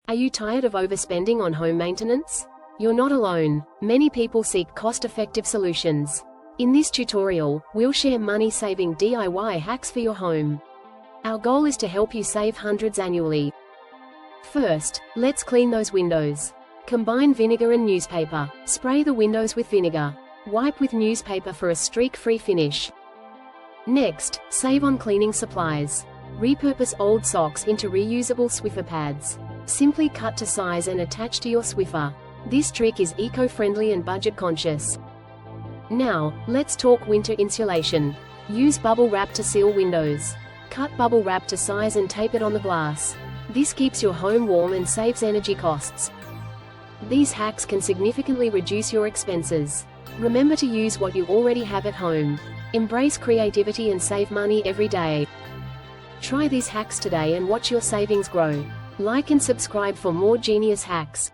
Are you tired of overspending on home maintenance? You're not alone. Many people seek cost-effective solutions. In this tutorial, we'll share money-saving DIY hacks for your home. Our goal is to help you save hundreds annually. First, let's clean those windows. Combine vinegar and newspaper. Spray the windows with vinegar. Wipe with newspaper for a streak-free finish. Next, save on cleaning supplies. Repurpose old socks into reusable Swiffer pads. Simply cut to size and attach to your Swiffer. This trick is eco-friendly and budget-conscious. Now, let's talk winter insulation. Use bubble wrap to seal windows. Cut bubble wrap to size and tape it on the glass. This keeps your home warm and saves energy costs. These hacks can significantly reduce your expenses. Remember to use what you already have at home. Embrace creativity and save money every day. Try these hacks today and watch your savings grow. Like and subscribe for more genius hacks.